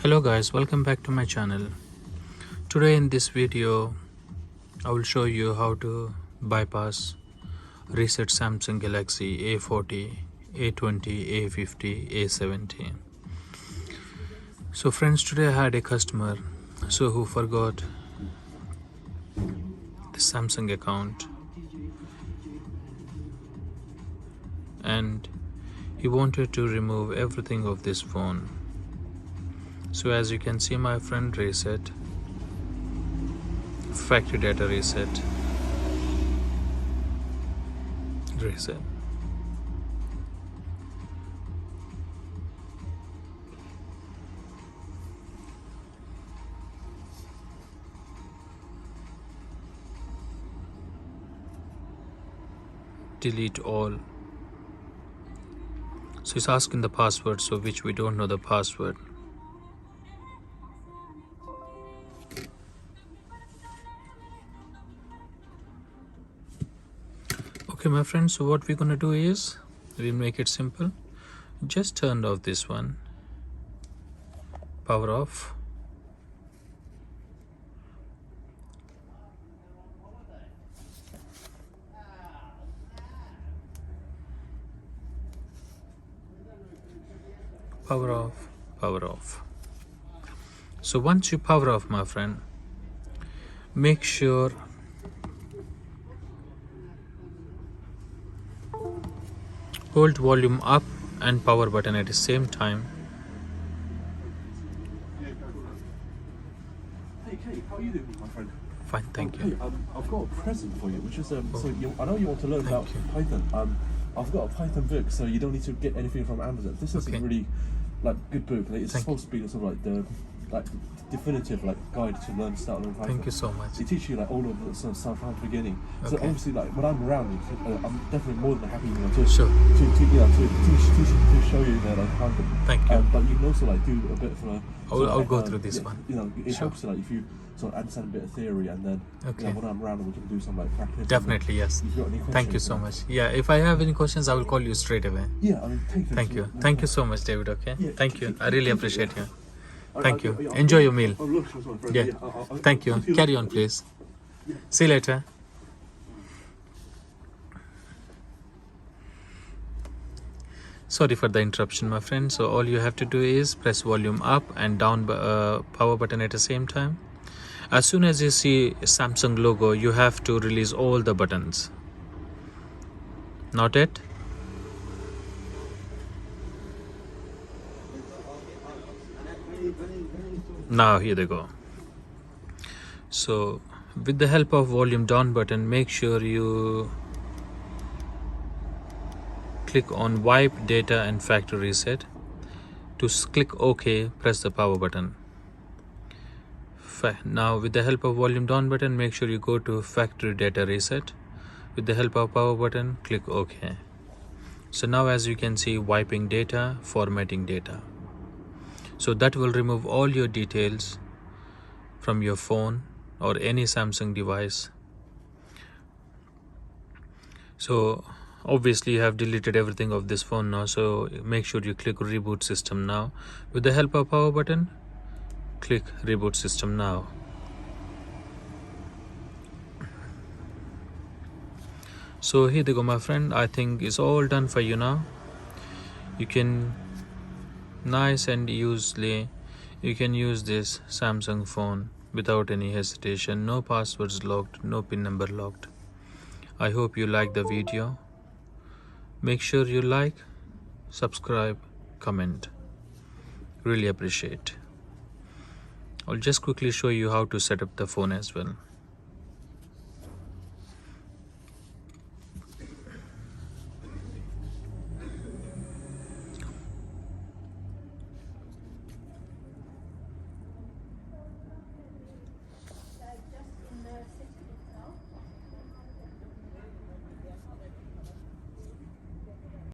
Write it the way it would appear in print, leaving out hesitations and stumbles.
Hello guys, welcome back to my channel. Today in this video I will show you how to bypass reset Samsung Galaxy A40, A20, A50, A70. So friends, today I had a customer who forgot the Samsung account and he wanted to remove everything of this phone. So as you can see, my friend reset, factory data reset, delete all. So it's asking the password, so which we don't know the password. Okay my friends, so what we're gonna do is we'll make it simple. Just turn off this one, power off, power off, power off. So once you power off, my friend, make sure hold volume up and power button at the same time. Hey Kate, how are you doing, my friend? Fine, thank you. Hey, I've got a present for you, which is I know you want to learn about Python. I've got a Python book, so you don't need to get anything from Amazon. This is a really good book. It's supposed to be sort of the definitive guide to start learning Python. Thank you so much. They teach you all of the stuff from the beginning. So obviously, when I'm around, I'm definitely more than happy to show you Python. Thank you. But you can also do a bit of a. I'll go through this one. It helps if you sort of understand a bit of theory, and then when I'm around, we can do some practice. Definitely, yes. Thank you so much. Yeah, if I have any questions, I will call you straight away. Yeah, I mean, thank you. Thank you so much, David. Okay. Yeah, thank you. I really appreciate you. Thank you. Enjoy your meal. Yeah. Thank you. Carry on, please. See you later. Sorry for the interruption, my friend. So all you have to do is press volume up and down power button at the same time. As soon as you see Samsung logo, you have to release all the buttons. Not it? Now here they go. So with the help of volume down button, make sure you click on wipe data and factory reset. To click OK, press the power button. Now with the help of volume down button, make sure you go to factory data reset. With the help of power button, click OK. So now as you can see, wiping data, formatting data. So that will remove all your details from your phone or any Samsung device. So obviously you have deleted everything of this phone now, so make sure you click reboot system now. With the help of power button, click reboot system now. So here they go, my friend. I think it's all done for you now. You can nice and easily you can use this Samsung phone without any hesitation. No passwords locked, no pin number locked. I hope you like the video. Make sure you like, subscribe, comment. Really appreciate. I'll just quickly show you how to set up the phone as well.